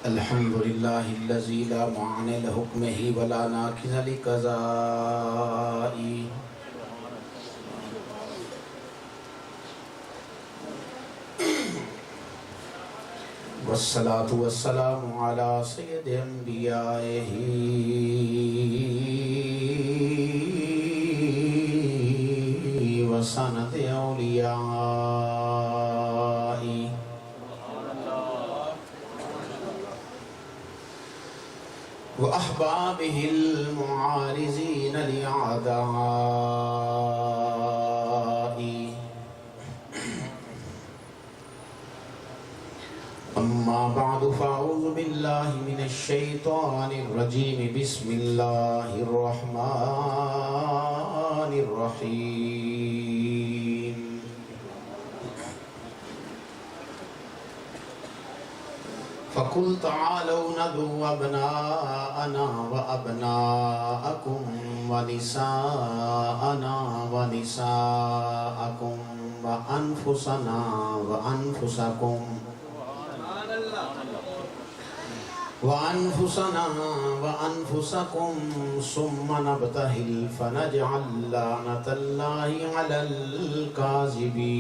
الحمدللہ الذی لا معان لحکمہ ولا ناکز لقضائی والصلاة والسلام علی سید انبیائہ وسند اولیائی وأحبابه المعارضين لأعدائي أما بعد فأعوذ بالله من الشيطان الرجيم بسم الله الرحمن الرحيم فَقُلْ تَعَالَوْا نَدْعُوا أَبْنَاءَنَا وَأَبْنَاءَكُمْ وَنِسَاءَنَا وَنِسَاءَكُمْ وَأَنفُسَنَا وَأَنفُسَكُمْ ثُمَّ نَبْتَهِلْ فَنَجْعَلْ لَعْنَةَ اللَّهِ عَلَى الْكَاذِبِينَ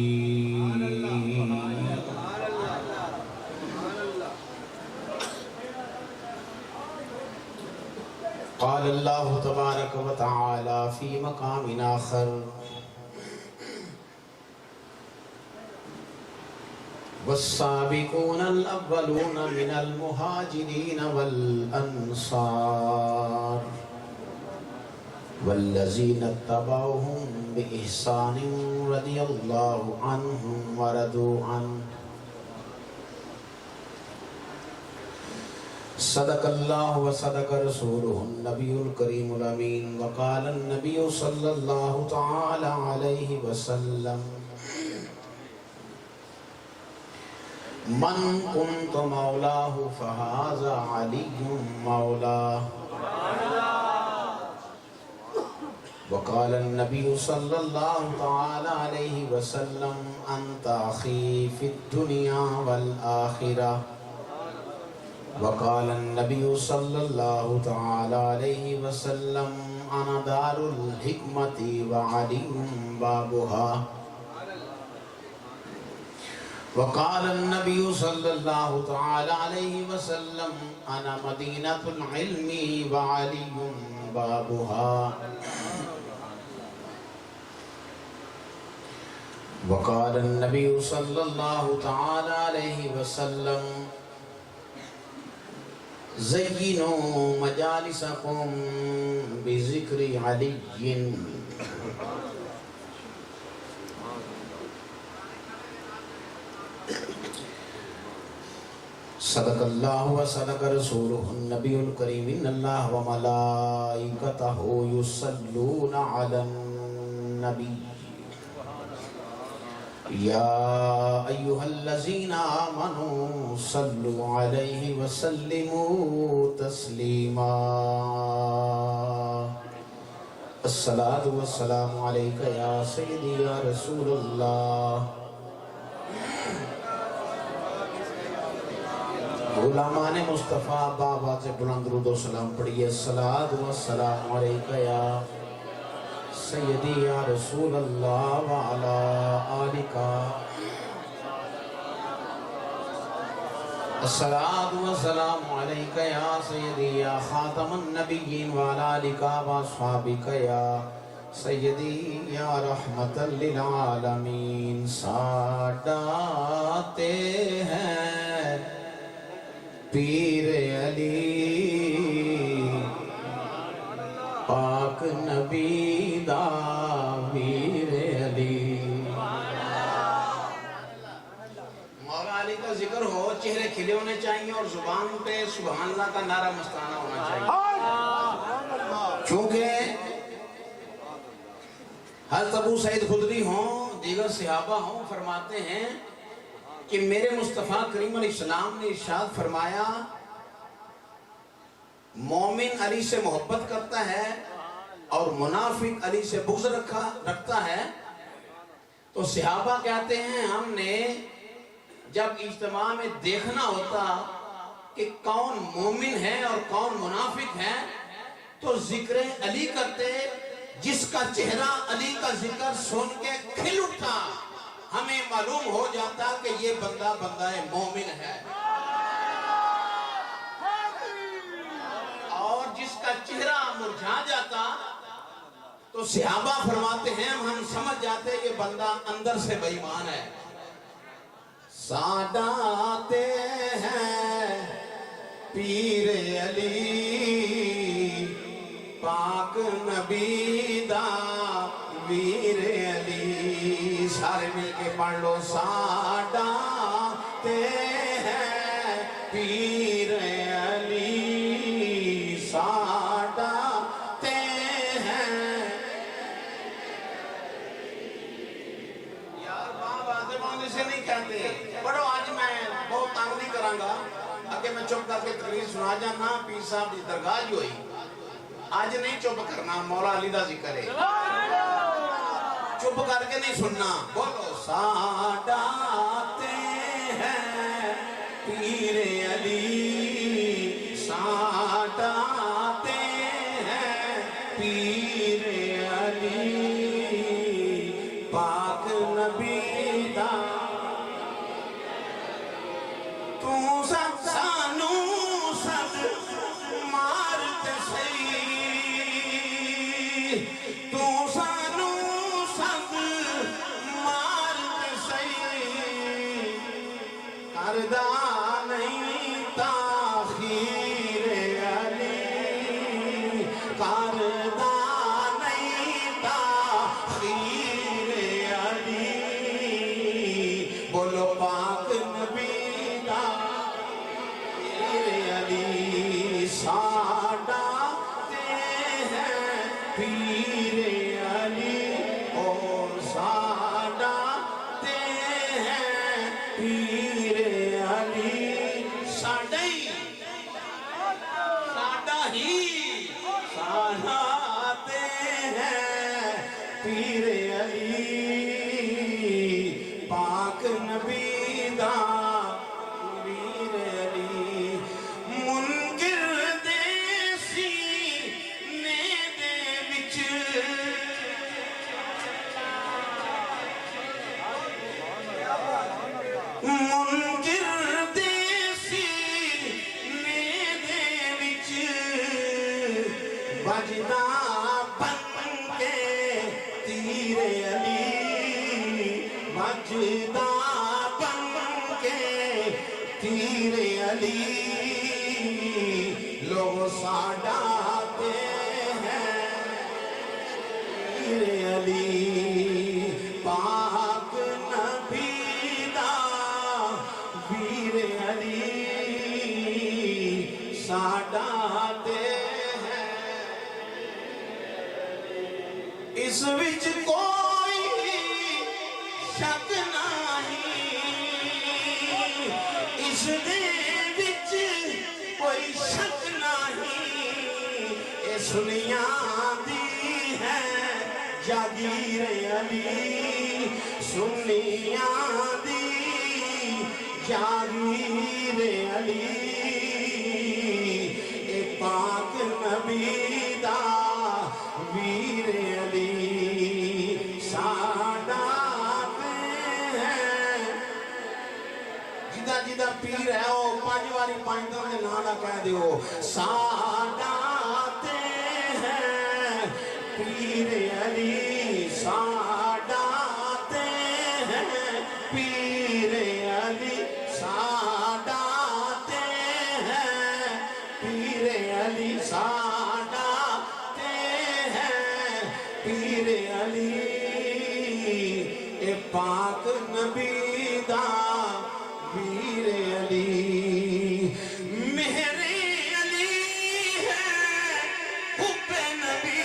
قال اللہ تبارک و تعالی فی مقام آخر والسابقون الاولون من المہاجرین والانصار والذین اتبعوهم بإحسان رضی اللہ عنہم ورضوا عنہ صدق اللہ و صدق رسولہ النبی الکریم الامین وقال النبی صلی اللہ تعالی علیہ وسلم من کنت مولاہ فہذا علی مولاہ وقال النبی صلی اللہ تعالی علیہ وسلم انت اخی فی الدنیا والآخرہ وقال النبی صلی اللہ تعالی علیہ وسلم انا دار الحکمت وعلی بابها وقال النبی صلی اللہ تعالی علیہ وسلم انا مدینۃ العلم وعلی بابها وقال النبی صلی اللہ تعالی علیہ وسلم زینوا مجالسکم بذکر علی صدق اللہ و صدق رسولہ النبی الکریم ان اللہ و ملائکتہ یصلون علی النبی یا ایہا الذین آمنوا صلوا علیہ وسلموا تسلیما الصلاة والسلام علیکہ یا سیدی یا رسول اللہ غلامان مصطفیٰ بابا سے بلند درود و سلام پڑھئے الصلاة والسلام علیکہ یا سیدی یا رسول اللہ وعلا آلکا الصلاة والسلام علیکہ یا سیدی یا خاتم النبیین وعلا آلکا واصحابکا یا سیدی یا رحمت للعالمین ساڈاتے ہیں پیر علی پاک نبی دا پیر علی مولا علی کا ذکر ہو چہرے کھلے ہونے چاہیے اور زبان پہ سبحان اللہ کا نعرہ مستانہ ہونا چاہیے چونکہ حضرت ابو سعید خدری ہوں دیگر صحابہ ہوں فرماتے ہیں کہ میرے مصطفیٰ کریم علیہ السلام نے ارشاد فرمایا مومن علی سے محبت کرتا ہے اور منافق علی سے بغض رکھتا ہے تو صحابہ کہتے ہیں ہم نے جب اجتماع میں دیکھنا ہوتا کہ کون مومن ہے اور کون منافق ہے تو ذکر علی کرتے، جس کا چہرہ علی کا ذکر سن کے کھل اٹھا، ہمیں معلوم ہو جاتا کہ یہ بندہ مومن ہے۔ اور جس کا چہرہ مرجھا جاتا تو صحابہ فرماتے ہیں ہم سمجھ جاتے یہ بندہ اندر سے بے ایمان ہے۔ ساداتے ہیں پیر علی پاک نبی دا ویر علی، سارے مل کے پڑھ لو، ساداتے ہیں پیر علی ساداتے ہیں۔ یار باندھے سے نہیں کہتے پڑھو، آج میں بہت تنگ نہیں کروں گا، اگے میں چپ کر کے تقریر سنا جانا، پیر صاحب کی درگاہ جو ہوئی آج نہیں چپ کرنا، مولا علی دا ذکر ہے، چپ کر کے نہیں سننا، بولو ساداتے ہیں پیر علی ساداتے ہیں پیر علی پاک نبی دا تو سب سانو سب مارتے سی، تو سانو سب مارتے سی، کردہ نہیں تاخیر علی، کردہ نہیں تاخیر علی، بولو پاک نبی دا پیر علی ساداتے ہیں پیر علی، اور ساداتے ہیں پیر علی، ساڈا ہی ساداتے ہیں پیر علی پاک نبی دا ویر علی، منکر دے سینے دے وچ منکر دے سینے دے وچ بجدا بن کے تیر علی، بجدا بن کے تیر علی، لوگ ساداتے ہیں پیر علی پاک نبی دا ویر علی ساداتے ہیں۔ اس وچ کوئی شک نہیں، اس دے وچ کوئی شک نہیں، اے سنیاں دی ہے جاگیر علی، سنیاں دی جاگیر علی، اے پاک نبی دا ویر علی ساداتے ہیں۔ جدہ جدہ پیر ہے وہ پانچ واری پانچ دے نانا کہہ دیو، ساداتے ہیں پیر علی ساداتے ہیں پیر علی ساداتے ہیں پیر علی ساداتے ہیں پیر علی، اے پاک نبی دا ویر علی، مہر علی ہے حب نبی،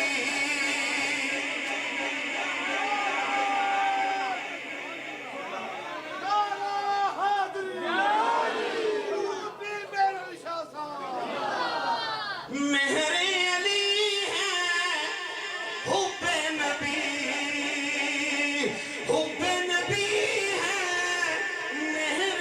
مہر علی ہے حب نبی، حب نبی ہے مہر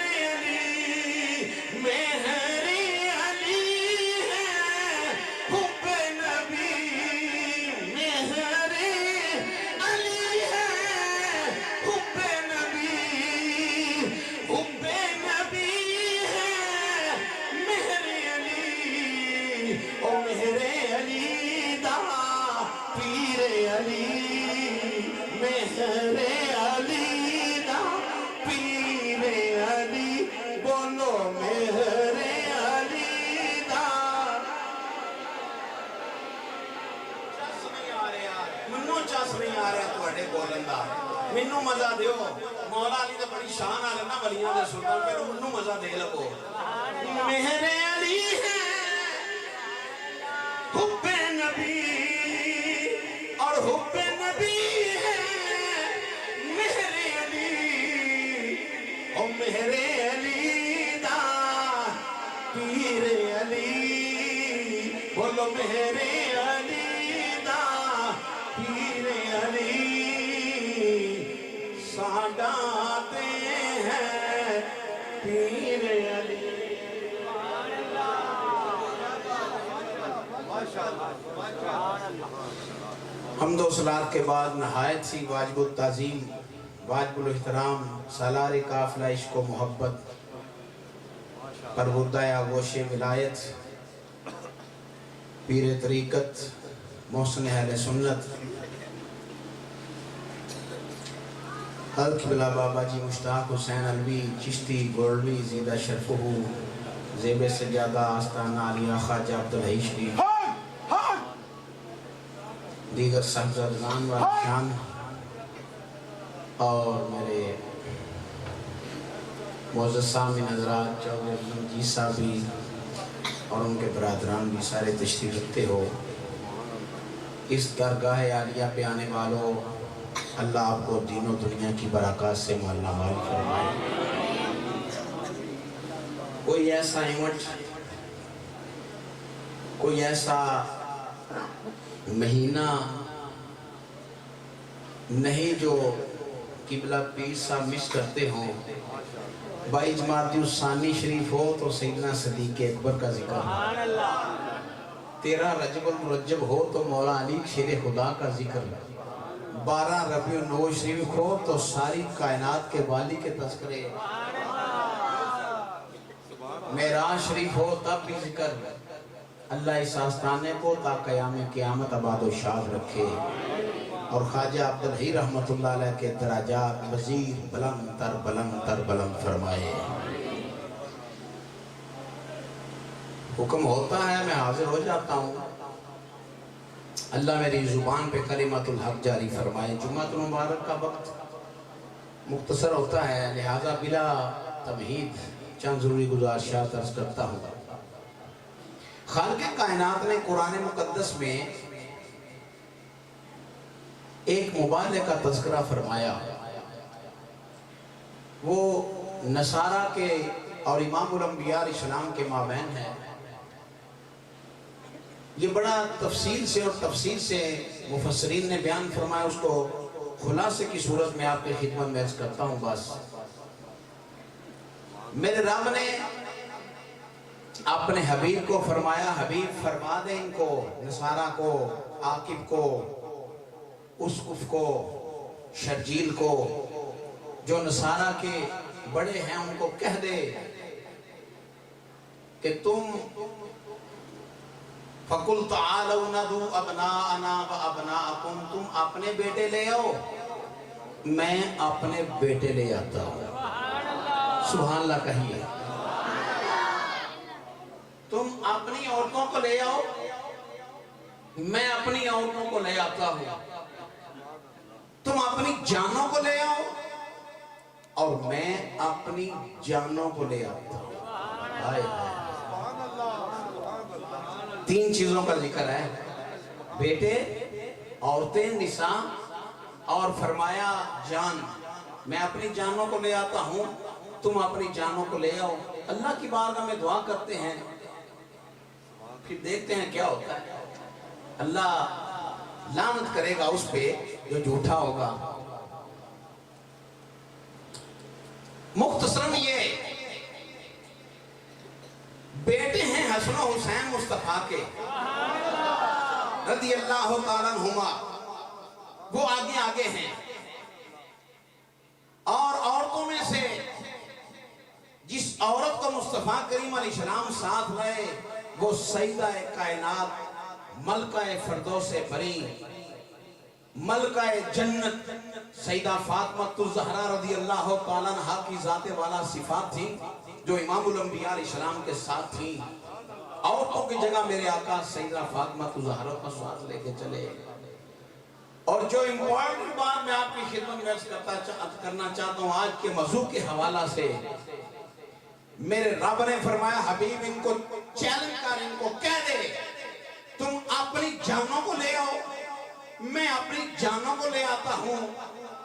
علی بولو مہر علی دا چس نہیں آ رہا منو چس نہیں آ رہا تواڈے بولن دا منو مزہ دیو مولا علی تے بڑی شان آ نا ولیاں دے سلطان پھر منو مزہ دے لگو مہر علی ہے حب نبی اور حب نبی ہے مہر علی او مہر علی دا پیر علی بولو مہر علی دا پیر علی ساڈا تے ہے پیر علی حمد و صلات کے بعد نہایت سی واجب التعظیم واجب الاحترام سالار قافلہ عشق و محبت پروردہ آغوش ولایت پیر طریقت محسن اہل سنت القبلہ بابا جی مشتاق حسین علوی چشتی گولوی زیدہ شرفہ زیب سجادہ آستانہ علیہ خواجہ عبدالحی شریف دیگر صاحبزادگان والشان اور میرے معزز سامعین حضرات چودھری عبدالمجید صاحب بھی اور ان کے برادران بھی سارے تشریف رکھتے ہو اس درگاہ عالیہ پہ آنے والوں اللہ آپ کو دین و دنیا کی برکات سے مالا مال فرمائے کوئی ایسا ایونٹ کوئی ایسا مہینہ نہیں جو قبلہ پیر صاحب مس کرتے ہوں 22 جمادی الثانی شریف ہو تو سیدنا صدیق اکبر کا ذکر 13 رجب المرجب ہو تو مولا علی شیر خدا کا ذکر 12 ربیع الاول شریف ہو تو ساری کائنات کے والی کے تذکرے معراج شریف ہو تب بھی ذکر اللہ اس آستانے کو تا قیام قیامت آباد و شاد رکھے اور خواجہ عبدالحی رحمت اللہ علیہ کے درجات مزید بلند تر بلند فرمائے حکم ہوتا ہے میں حاضر ہو جاتا ہوں اللہ میری زبان پہ کلمت الحق جاری فرمائے جمعۃ المبارک کا وقت مختصر ہوتا ہے لہذا بلا تمہید چند ضروری گزارشات عرض کرتا ہوں خالق کائنات نے قرآن مقدس میں ایک مبالغہ کا تذکرہ فرمایا وہ نصارہ کے اور امام الانبیاء علیہ السلام کے مابین ہے یہ بڑا تفصیل سے مفسرین نے بیان فرمایا اس کو خلاصے کی صورت میں آپ کی خدمت میں عرض کرتا ہوں بس میرے رب نے اپنے حبیب کو فرمایا حبیب فرما دے ان کو نصارہ کو عاقب کو اسقف کو شرجیل کو جو نصارہ کے بڑے ہیں ان کو کہہ دے کہ تم فَقُلْ تَعَالَوْ نَدْعُ أَبْنَاءَنَا وَأَبْنَاءَكُمْ تم اپنے بیٹے لے آؤ میں اپنے بیٹے لے آتا ہوں سبحان اللہ کہیے تم اپنی عورتوں کو لے آؤ میں اپنی عورتوں کو لے آتا ہوں تم اپنی جانوں کو لے آؤ اور میں اپنی جانوں کو لے آتا ہوں تین چیزوں کا ذکر ہے بیٹے عورتیں نساء اور فرمایا جان میں اپنی جانوں کو لے آتا ہوں تم اپنی جانوں کو لے آؤ اللہ کی بارگاہ میں دعا کرتے ہیں پھر دیکھتے ہیں کیا ہوتا ہے اللہ لعنت کرے گا اس پہ جو جھوٹا ہوگا مختصراً یہ بیٹے ہیں حسن و حسین مصطفیٰ کے رضی اللہ تعالیٰ عنہما وہ آگے ہیں اور عورتوں میں سے جس عورت کو مصطفیٰ کریم علیہ السلام ساتھ لائے وہ سیدہ کائنات ملکہ فردوس بری ملکہ جنت سیدہ فاطمہ الزہرا رضی اللہ تعالیٰ عنہا کی ذات والا صفات تھی جو امام الانبیاء علیہ السلام کے ساتھ تھی. عورتوں کی جگہ میرے آقا سیدہ فاطمہ الزہرا کا ساتھ لے کے چلے. اور جو امپورٹنٹ بات میں آپ کی خدمت میں کرنا چاہتا ہوں آج کے موضوع کے حوالہ سے، میرے رب نے فرمایا حبیب ان کو چیلنج کر، ان کو کہہ دے تم اپنی جانوں کو لے آؤ، میں اپنی جانوں کو لے آتا ہوں.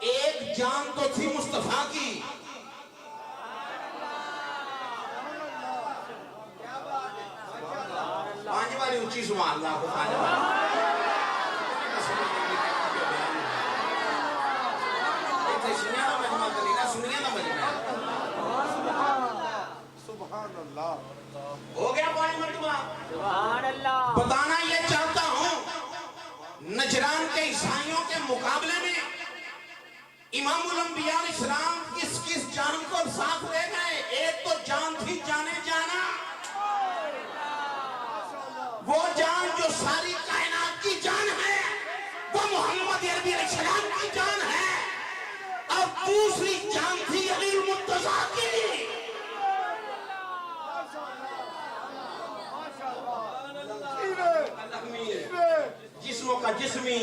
ایک جان تو تھی مصطفیٰ کی، پانچ باری اونچی سبحان اللہ کو پانچ باری ہو گیا پانچ مرتبہ. بتانا یہ چاہتا ہوں نجران کے عیسائیوں کے مقابلے میں امام الانبیاء علیہ السلام کس کس جان کو ساتھ لے گئے. ایک تو جان تھی جانے جانا، وہ جان جو ساری کائنات کی جان ہے، وہ محمد عربی علیہ السلام کی جان ہے. اور دوسری جان تھی علی المرتضیٰ کی. جسموں کا جسمی،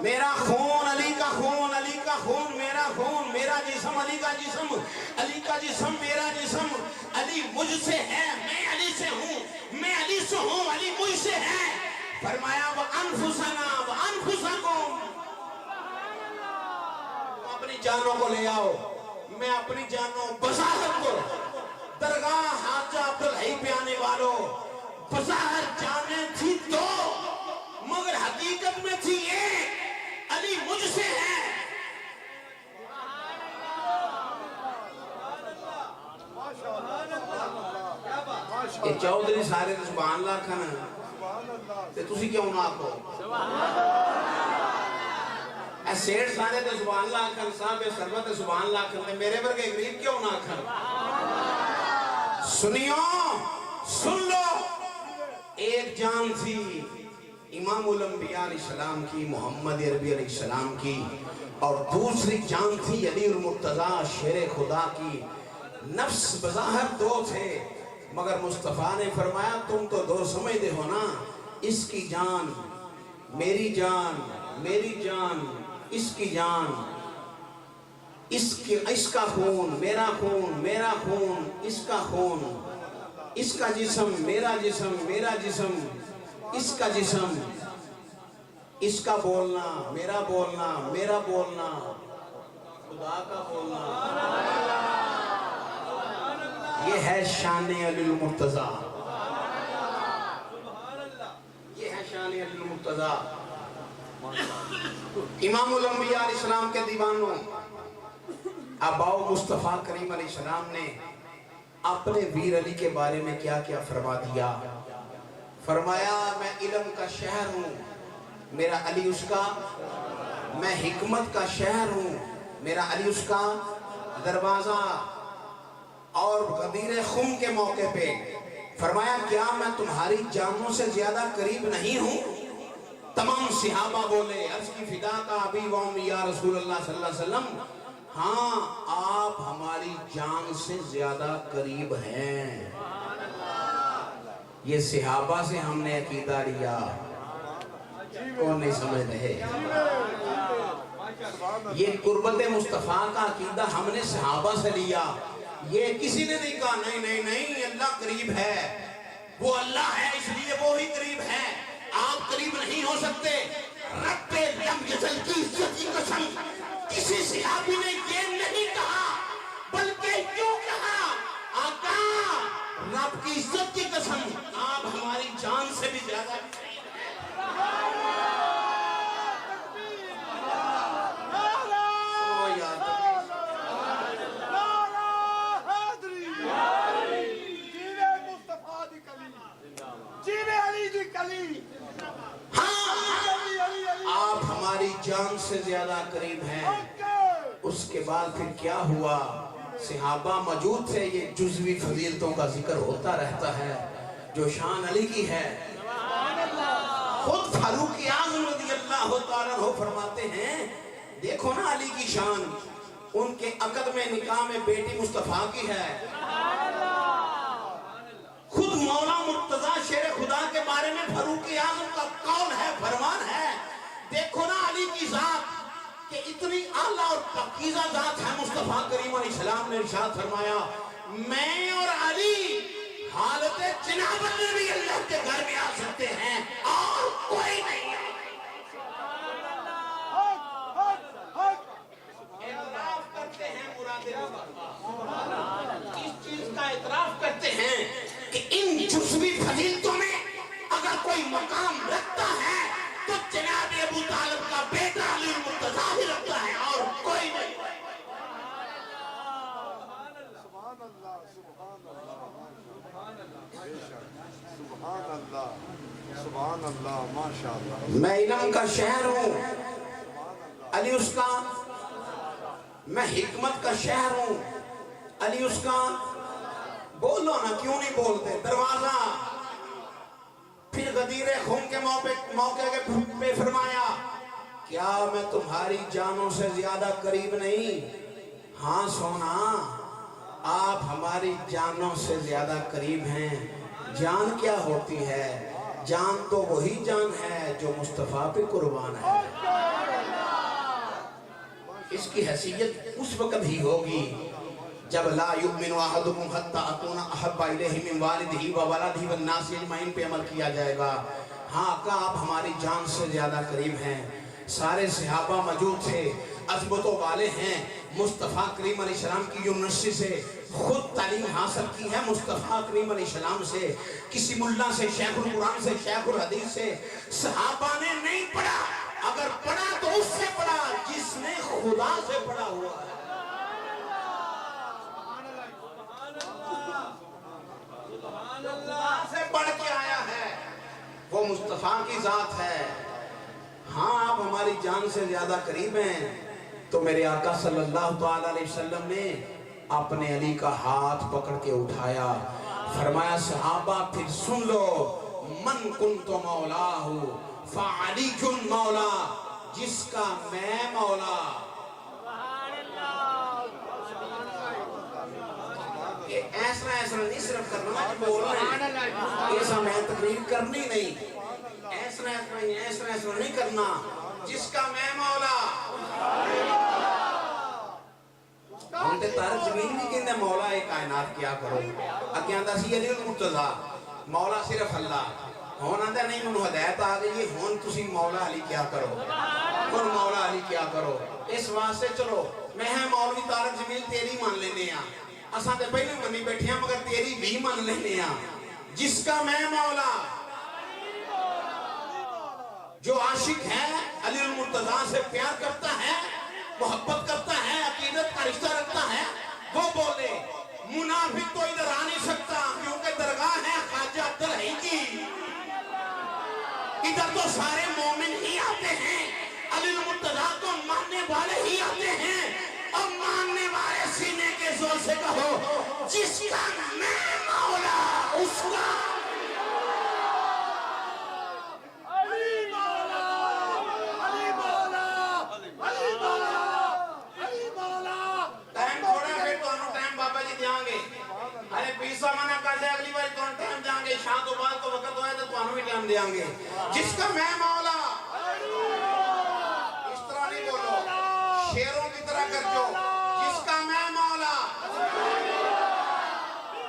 میرا خون علی کا خون، علی کا خون میرا خون، میرا جسم علی کا جسم، علی کا جسم میرا جسم. علی مجھ سے ہے، میں علی سے ہوں، میں علی سے ہوں، علی مجھ سے ہے. فرمایا وَأَنفُسَنَا وَأَنفُسَكُمْ، اپنی جانوں کو لے آؤ، میں اپنی جانوں بظاہر کو درگاہ حاجہ عبدالحی پہ آنے والوں بظاہر جانیں تھی دو مگر حقیقت میں تھی ایک، علی مجھ سے ہے. یہ چودھری سارے سبحان اللہ کھانا تے تسی کیوں نہ آکھو؟ اے سیڑ سارے تے سبحان اللہ کھانا، صاحب سربت سبحان اللہ کھانا، میرے برگے غریب کیوں نہ کھانا؟ سنیو، سن لو. ایک جان تھی امام الانبیاء علیہ السلام کی، محمد عربی علیہ السلام کی، اور دوسری جان تھی علی المرتضیٰ شیر خدا کی. نفس بظاہر دو تھے مگر مصطفیٰ نے فرمایا تم تو دو سمجھتے ہو نا، اس کی جان میری جان، میری جان اس کی جان، اس کا خون میرا خون، میرا خون اس کا خون، اس کا جسم میرا جسم، میرا جسم اس کا جسم، اس کا بولنا میرا بولنا، میرا بولنا خدا کا بولنا. یہ ہے شان علی المرتضیٰ، یہ ہے شان علی المرتضیٰ. امام الانبیاء علیہ السلام کے دیوانوں، آباؤ مصطفیٰ کریم علیہ السلام نے اپنے ویر علی کے بارے میں کیا کیا فرما دیا. فرمایا میں علم کا شہر ہوں، میرا علی اس کا، میں حکمت کا شہر ہوں، میرا علی اس کا دروازہ. اور غدیر خم کے موقع پہ فرمایا کیا میں تمہاری جانوں سے زیادہ قریب نہیں ہوں؟ تمام صحابہ بولے عرض کی فدا کا ابی و امی یا رسول اللہ صلی اللہ علیہ وسلم، ہاں آپ ہماری جان سے زیادہ قریب ہیں. یہ صحابہ سے ہم نے عقیدہ لیا، کون نہیں سمجھ رہے؟ یہ قربت مصطفیٰ کا عقیدہ ہم نے صحابہ سے لیا. یہ کسی نے نہیں کہا نہیں نہیں نہیں اللہ قریب ہے، وہ اللہ ہے اس لیے وہی قریب ہے، آپ قریب نہیں ہو سکتے. رب لم یزل کی عزت کی قسم کسی صحابی نے یہ نہیں کہا، بلکہ کیوں کہا آقا رب کی عزت کی قسم آپ ہماری جان سے بھی زیادہ آپ ہماری جان سے زیادہ قریب ہیں. اس کے بعد پھر کیا ہوا؟ صحابہ موجود تھے. یہ جزوی فضیلتوں کا ذکر ہوتا رہتا ہے جو شان علی کی ہے. خود فاروق اعظم رضی اللہ اللہ تعالیٰ عنہ فرماتے ہیں دیکھو نا علی کی شان، ان کے عقد میں نکاح میں بیٹی مصطفیٰ کی ہے. خود مولا مرتضی شیر خدا کے بارے میں فاروق اعظم کا قول ہے، فرمان ہے. دیکھو نا علی کی ذات کہ اتنی اعلیٰ اور پاکیزہ ذات ہے. مصطفیٰ کریم علیہ السلام نے ارشاد فرمایا میں اور علی حالت جنابت میں بھی اللہ کے گھر میں آ سکتے ہیں اور کوئی نہیں. اعتراف کرتے ہیں مراد مصطفیٰ، اس چیز کا اعتراف کرتے ہیں کہ ان جزوی فضیلتوں میں اگر کوئی مقام رکھتا ہے تو جناب ابو طالب کا بیٹا علی المرتضیٰ ہی رکھتا ہے اور کوئی نہیں. سبحان اللہ ماشاءاللہ. میں علم کا شہر ہوں، علی اس کا. میں حکمت کا شہر ہوں، علی اس کا. بولو نا، کیوں نہیں بولتے؟ دروازہ پھر غدیر خون کے موقع پہ فرمایا کیا میں تمہاری جانوں سے زیادہ قریب نہیں؟ ہاں سونا، آپ ہماری جانوں سے زیادہ قریب ہیں. جان کیا ہوتی ہے؟ جان تو وہی جان ہے جو مصطفیٰ پہ قربان ہے. اس کی حیثیت اس وقت ہی ہوگی جب لا یؤمن احدکم حتی اکون احب الیہ من والدہ وولدہ والناس اجمعین پہ عمل کیا جائے گا. ہاں آقا آپ ہماری جان سے زیادہ قریب ہیں. سارے صحابہ موجود تھے، عظمتوں والے ہیں. مصطفیٰ کریم علیہ السلام کی یونیورسٹی سے خود تعلیم حاصل کی ہے. مصطفیٰ کریم علیہ السلام سے، کسی ملا سے، شیخ القرآن سے، شیخ الحدیث سے صحابہ نے نہیں پڑھا. اگر پڑھا تو اس سے پڑھا جس نے خدا سے پڑھا ہوا ہے. خدا سے پڑھ کے آیا ہے وہ مصطفیٰ کی ذات ہے. ہاں آپ ہماری جان سے زیادہ قریب ہیں. تو میرے آقا صلی اللہ تعالیٰ علیہ وسلم نے اپنے علی کا ہاتھ پکڑ کے اٹھایا، فرمایا صحابہ پھر سن لو، من کنت مولاہ فعلی مولا، جس کا میں مولا. ایسا نہیں صرف کرنا بولنا ہے، ایسا میں تقریر کرنی نہیں، ایسا نہیں کرنا. جس کا میں مولا، ہم تے تارک زمین بھی کہندے مولا ایک کائنات کیا کرو. اگے آندا سی علی المرتضیٰ، مولا صرف اللہ. ہون آندا نہیں منو ہدایت آ گئی، ہون تسی مولا علی کیا کرو، کون مولا علی کیا کرو. اس واسطے چلو میں مولوی تارک زمین تیری مان لینے ہاں، اساں تے پہلے منی بیٹھے ہیں مگر تیری بھی مان لینے ہاں. جس کا میں مولا، جو عاشق ہے علی المرتضیٰ سے پیار کرتا ہے، محبت کرتا ہے، عقیدت کا رشتہ رکھتا ہے، وہ بولے. منافق تو ادھر آ نہیں سکتا کیونکہ درگاہ ہے خواجہ عبدالحی کی. ادھر تو سارے مومن ہی آتے ہیں، علی المرتضیٰ تو ماننے والے ہی آتے ہیں. اور ماننے والے سینے کے زور سے کہو جس کا میں مولا اس کا پیسا منع کر دے اگلی بار تو ٹائم جائیں گے، شاہ تو بعد تو وقت ہوئے تو تمہوں بھی ٹائم دیاں گے. جس کا میں مولا، اس طرح نہیں بولو، شیروں کی طرح کر جو. جس کا میں مولا،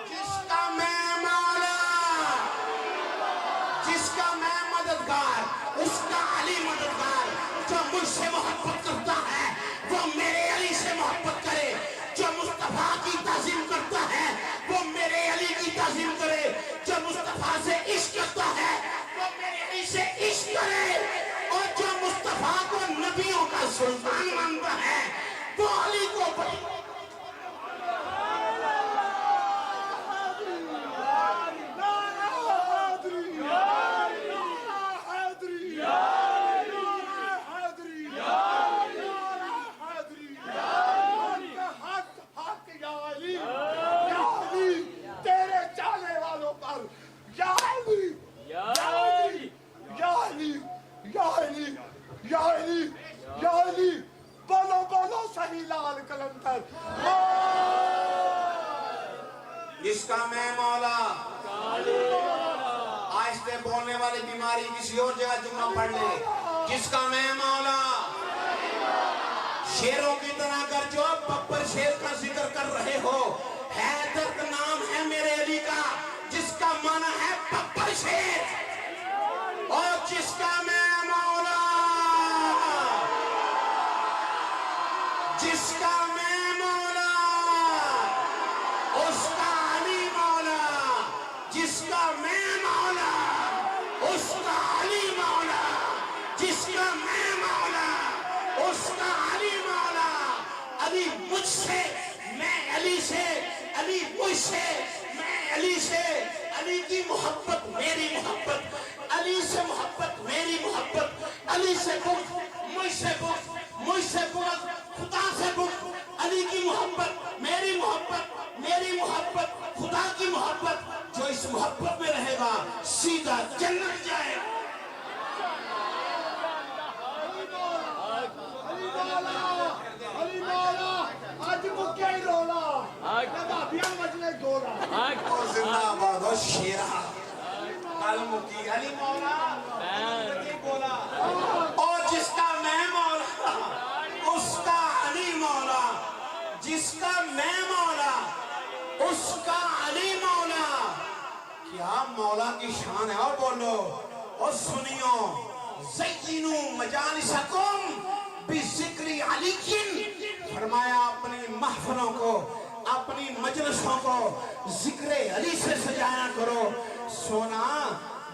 جس کا میں مولا، جس کا میں مددگار، اس کا علی مددگار. جو مجھ سے محبت کرتا ہے وہ میرے علی سے محبت کرے، جو مصطفیٰ کی تعظیم کرتا ہے وہ میرے علی کی تعظیم کرے، جو مصطفیٰ سے عشق کرتا ہے وہ میرے علی سے عشق کرے. جس کا میں مولا آہستہ بولنے والی بیماری کسی اور جگہ جمعہ پڑھ لے جس کا میں مولا شیروں کی طرح کر جو ببر شیر کا ذکر کر رہے ہو حیدر کا نام ہے میرے علی کا جس کا معنی ہے ببر شیر اور جس کا میں مولا جس کا میں مولا اس کا علی مولا جس کا میں مولا اس کا علی مولا جس کا میں مولا اس کا علی مولا علی مجھ سے میں علی سے علی مجھ سے میں علی سے علی کی محبت میری محبت علی سے محبت میری محبت علی سے بغض مجھ سے بغض مجھ سے بغض خدا سے بغض علی کی محبت میری محبت خدا کی محبت جو اس محبت میں رہے گا سیدھا جنت جائے گا علی مولا آج مکہ ہی رولا نبابیاں مجلے گولا اور زندہ آباد اور شیرہ کل مکی علی مولا بولا اور جس کا میں مولا اس کا علی مولا جس کا میں مولا اس کا علی مولا کیا مولا کی شان ہے اور بولو اور سنیو زینو مجالسکم بذکر علی فرمایا اپنی محفلوں کو اپنی مجلسوں کو ذکر علی سے سجایا کرو سونا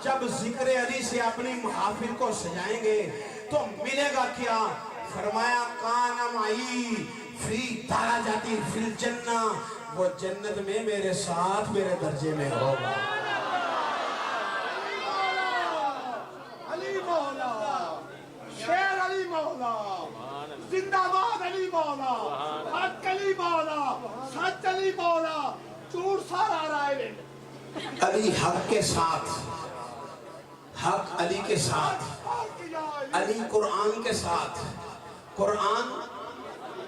جب ذکر علی سے اپنی محافل کو سجائیں گے تو ملے گا کیا فرمایا کان معی فی درجاتی فی الجنہ وہ جنت میں میرے ساتھ میرے درجے میں ہوگا علی مولا شیر علی مولا زندہ باد علی مولا حق علی مولا سچ علی مولا چور سارا رائے علی حق کے ساتھ حق علی کے ساتھ علی قرآن کے ساتھ قرآن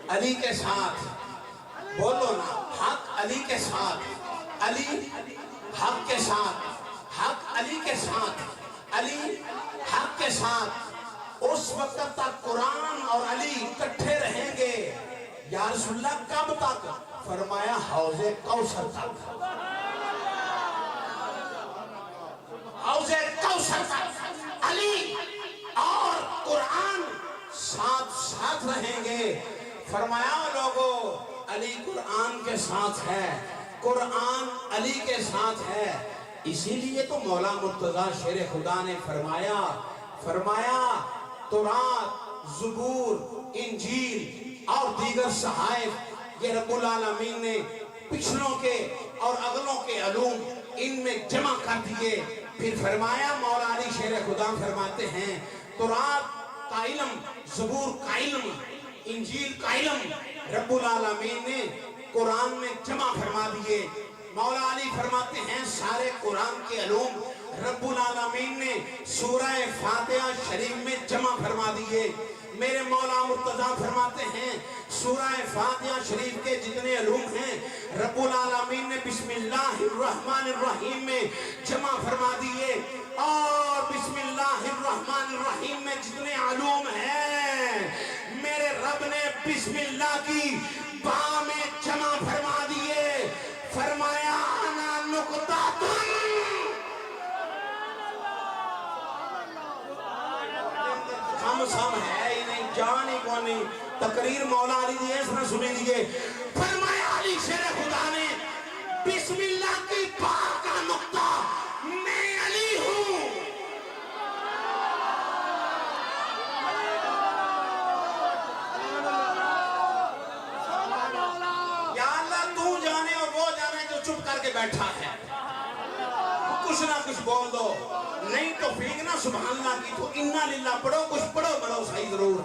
علی کے ساتھ بولو نا حق علی کے ساتھ علی حق کے ساتھ حق علی کے ساتھ علی حق کے ساتھ اس وقت تک قرآن اور علی اکٹھے رہیں گے یا رسول اللہ کب تک فرمایا حوض کوثر تک حوض کوثر تک علی اور قرآن ساتھ ساتھ رہیں گے فرمایا لوگو علی قرآن کے ساتھ ہے قرآن علی کے ساتھ ہے اسی لیے تو مولا مرتضی شیر خدا نے فرمایا تورات زبور انجیل اور دیگر صحائف یہ رب العالمین نے پچھلوں کے اور اگلوں کے علوم ان میں جمع کر دیے پھر فرمایا مولا علی شیر خدا فرماتے ہیں تورات کا علم زبور کا علم انجیل کا علم رب العالمین نے قرآن میں جمع فرما دیے مولا علی فرماتے ہیں سارے قرآن کے علوم رب العالمین نے سورہ فاتحہ شریف میں جمع فرما دیے میرے مولا مرتضی فرماتے ہیں سورہ فاتحہ شریف کے جتنے علوم ہیں رب العالمین نے بسم اللہ الرحمن الرحیم میں جمع فرما دیے اور بسم اللہ الرحمن الرحیم میں جتنے علوم ہیں میرے رب نے بسم اللہ کی با میں جمع فرما دیے فرمایا انا نقطہ ہم ہے ہی نہیں جان ہی کون نہیں تقریر مولا علی دی اس نے سنی دیئے فرمایا علی شیر خدا نے بسم اللہ کی پاک کا نقطہ میں علی ہوں یا اللہ تو جانے اور وہ جانے جو چپ کر کے بیٹھا ہے کچھ نہ کچھ بول دو نہیں تو پھینکنا سبحان اللہ کی تو انہا للہ پڑھو کچھ پڑھو بڑھو صحیح ضرور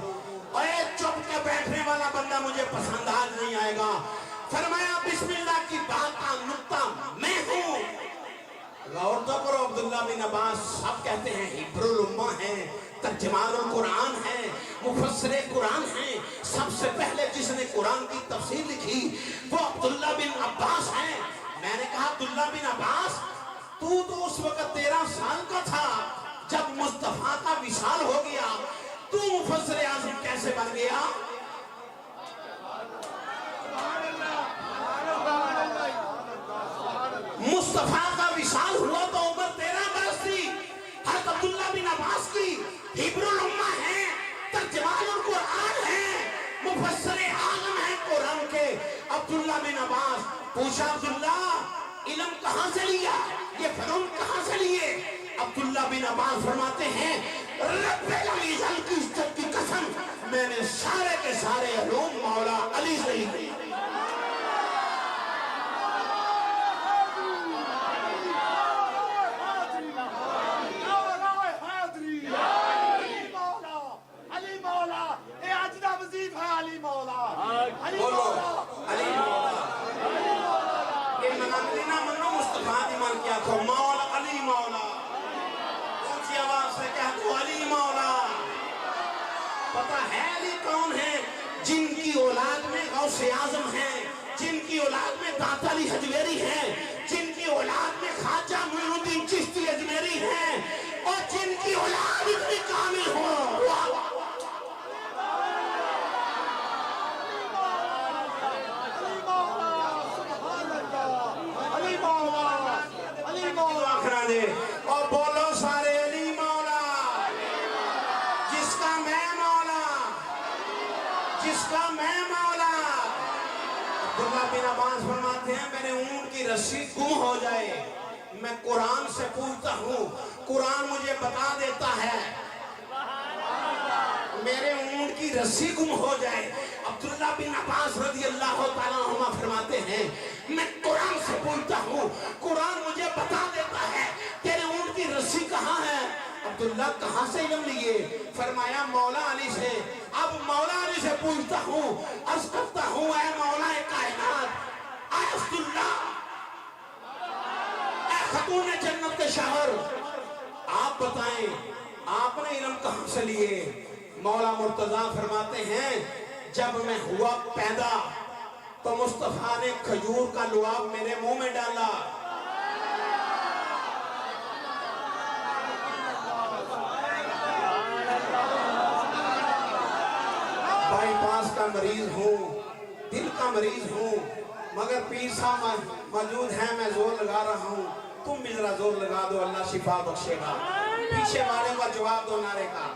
اور ایک چپ کے بیٹھنے والا بندہ مجھے پسند آج نہیں آئے گا فرمایا بسم اللہ کی بات کا نقطہ میں ہوں غور تو کرو عبداللہ بن عباس سب کہتے ہیں حبر الامہ ہیں ترجمان القرآن ہیں مفسر قرآن ہیں سب سے پہلے جس نے قرآن کی تفسیر لکھی وہ عبداللہ بن عباس ہیں میں نے کہا عبداللہ بن عباس تو اس وقت 13 سال کا تھا جب مصطفیٰ کا وصال ہو گیا، تو مفسر اعظم کیسے بن گیا؟ مصطفیٰ کا وصال ہوا تو عمر 13 برس تھی۔ حضرت عبداللہ بن عباس کی حبر الامہ ہیں، ترجمان القرآن ہیں، مفسر اعظم ہیں قرآن کے عبداللہ بن عباس۔ پوچھا عبداللہ علم کہاں سے لیا، یہ فنون کہاں سے لیے؟ عبداللہ بن عباس فرماتے ہیں رب العزت کی عزت کی قسم، میں نے سارے کے سارے علوم مولا علی سے لیے۔ بولو علی مولا، یہ مناندی نہ منو مصطفیٰ دی من کیا تو مولا علی مولا، اونچی آواز سے کہہ دو علی مولا۔ پتہ ہے علی کون ہے؟ جن کی اولاد میں غوث اعظم ہیں، جن کی اولاد میں داتا علی حجویری ہیں، جن کی اولاد میں خواجہ معین الدین چشتی اجمیری ہیں، اور جن کی اولاد اتنی کامل ہو۔ اور بولو سارے علی مولا، جس کا میں مولا، جس کا میں مولا۔ عبداللہ بن عباس فرماتے ہیں میرے اونٹ کی رسی گم ہو جائے، میں قرآن سے پوچھتا ہوں، قرآن مجھے بتا دیتا ہے میرے اونٹ کی رسی گم ہو جائے۔ عبداللہ بن عباس رضی اللہ تعالیٰ عنہ فرماتے ہیں میں قرآن سے پوچھتا ہوں، قرآن مجھے بتا دیتا ہے تیرے اونٹ کی رسی کہاں ہے۔ عبداللہ کہاں سے علم لیے؟ فرمایا مولا علی سے۔ اب مولا علی سے پوچھتا ہوں، عرض کرتا ہوں اے مولا کائنات، اے عبداللہ، اے خاتون جنت کے شوہر، آپ بتائیں آپ نے علم کہاں سے لیے؟ مولا مرتضیٰ فرماتے ہیں جب میں ہوا پیدا تو مصطفیٰ نے کھجور کا لعاب میرے منہ میں ڈالا۔ بائی پاس کا مریض ہوں، دل کا مریض ہوں، مگر پیر صاحب موجود ہیں، میں زور لگا رہا ہوں، تم بھی ذرا زور لگا دو، اللہ شفا بخشے گا۔ پیچھے والے کا جواب دو نعرے کا۔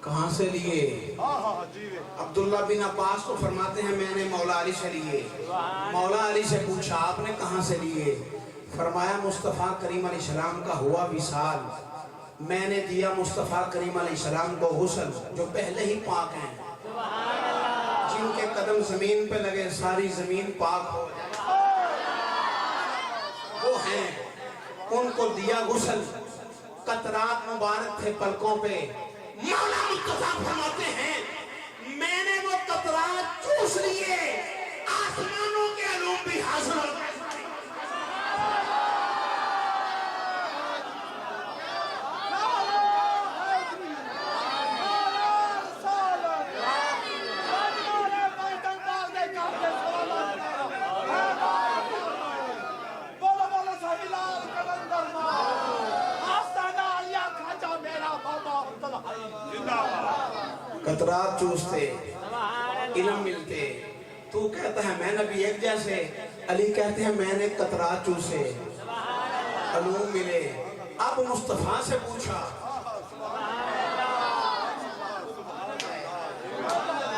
کہاں سے لیے؟ عبداللہ بن عباس کو فرماتے ہیں میں نے مولا علی سے لیے۔ مولا علی سے پوچھا آپ نے کہاں سے لیے؟ فرمایا مصطفیٰ کریم علیہ السلام کا ہوا وصال، میں نے دیا مصطفیٰ کریم علیہ السلام کو غسل، جو پہلے ہی پاک ہیں، جن کے قدم زمین پہ لگے ساری زمین پاک ہو جائے، وہ ہیں، ان کو دیا غسل، قطرات مبارک تھے پلکوں پہ۔ مولا مصطفیٰ فرماتے ہیں میں نے وہ قطرات چوس لیے، آسمانوں کے علوم بھی حاصل ہو گئے۔ قطرات چوستے، علم ملتے، تو کہتا ہے میں نبی ایک جیسے، علی کہتے ہیں میں نے قطرات چوسے، علوم ملے۔ اب مصطفیٰ سے پوچھا،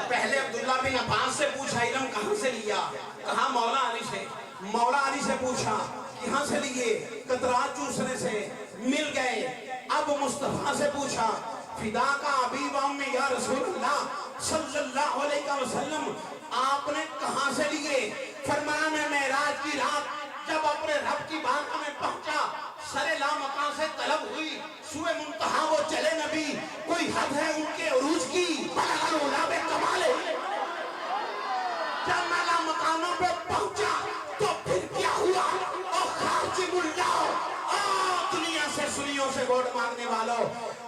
پہلے عبداللہ بن عباس سے پوچھا علم کہاں سے لیا؟ کہا مولا علی سے۔ مولا علی سے پوچھا کہاں سے لیے؟ قطرات چوسنے سے، مل گئے۔ اب مصطفیٰ سے پوچھا فدا کا ابی و امی یا رسول اللہ صلی اللہ علیہ وسلم، آپ نے کہاں سے لیے؟ جب میں مکانوں پہ پہنچا تو پھر کیا ہوا؟ او خارجی ملاؤ، او دنیا سے سنیوں سے ووٹ مانگنے والوں،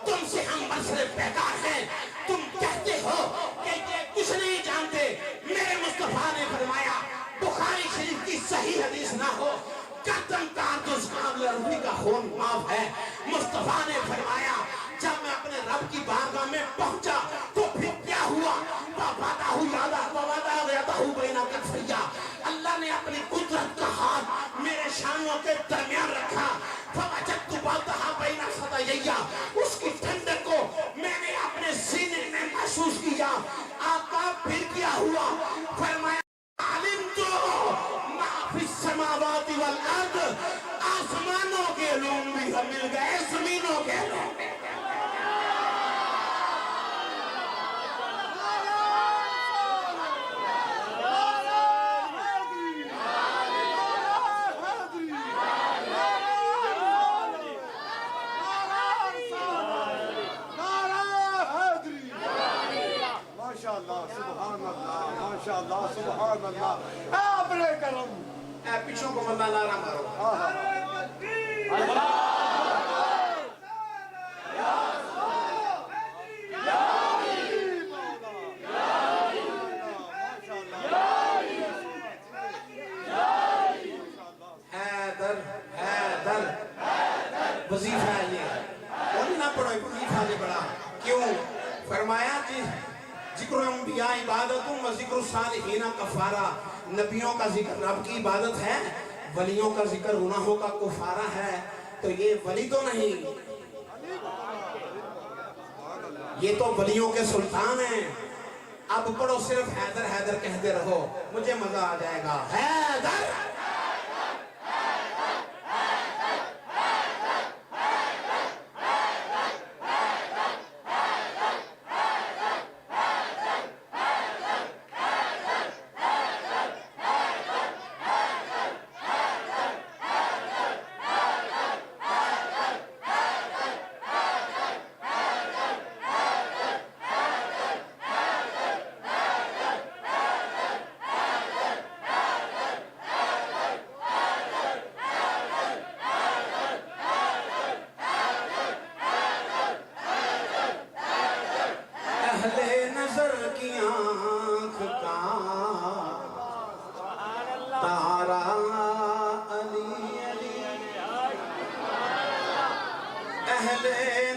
تم سے ہم برسر بیکار ہیں. تم کہتے ہو کہ یہ کچھ نہیں جانتے. میرے مصطفیٰ نے فرمایا بخاری شریف کی صحیح حدیث نہ ہو قدم تعدد قابل روی کا خون معاف ہے. مصطفیٰ نے فرمایا جب میں اپنے رب کی بارگاہ میں پہنچا تو پھر کیا ہوا؟ اللہ نے اپنی قدرت کا ہاتھ میرے شانوں کے درمیان رکھا. اس کی ٹھنڈک کو میں نے اپنے سینے میں محسوس کیا. آقا پھر کیا ہوا؟ فرمایا السماوات والارض، آسمانوں کے علوم بھی مل گئے، زمینوں کے علوم بھی. ماشاءاللہ سبحان اللہ. اپنے کرم اے پیچھوں کو مندہ نعرہ مارو. حیدر حیدر وظیفہ ہے یہ، اور نہ پڑھو وظیفہ نہیں پڑھا. کیوں؟ فرمایا ذکر انبیاء عبادتوں و ذکر صالحین کفارہ. نبیوں کا ذکر رب کی عبادت ہے، ولیوں کا ذکر گناہوں کا کفارہ ہے. تو یہ ولی تو نہیں، یہ تو ولیوں کے سلطان ہیں. اب پڑھو صرف حیدر حیدر کہتے رہو، مجھے مزہ آ جائے گا. حیدر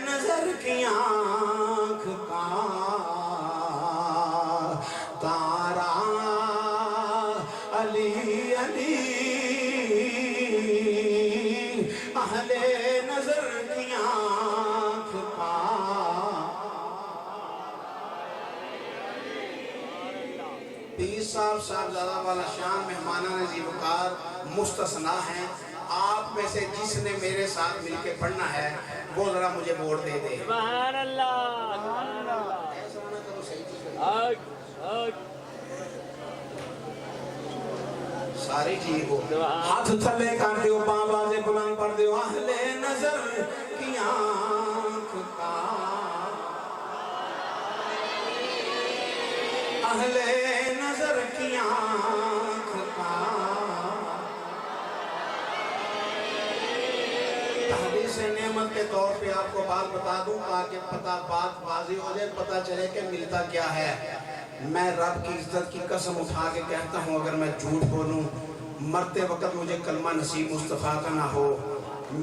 نظر کی آنکھ کا تارا علی علی، اہل نظر کی آنکھ کا. پیر صاحب صاحبزادہ والا شان مہمانان عزیز وقار مستثنا ہیں. آپ میں سے جس نے میرے ساتھ مل کے پڑھنا ہے وہ ذرا مجھے ووٹ دے دے. سبحان اللہ، سبحان اللہ. ساری چیز کو ہاتھ تھلے کر دیو، بابا سے بلند پڑھ دیو. اہل نظر کی آنکھ کا، اہل نظر کی آنکھ کا. تحدیث نعمت کے طور پہ آپ کو بات بتا دوں تاکہ بات واضح ہو جائے، پتہ چلے کہ ملتا کیا ہے. میں رب کی عزت کی قسم اٹھا کے کہتا ہوں اگر میں جھوٹ بولوں مرتے وقت مجھے کلمہ نصیب مصطفیٰ کا نہ ہو.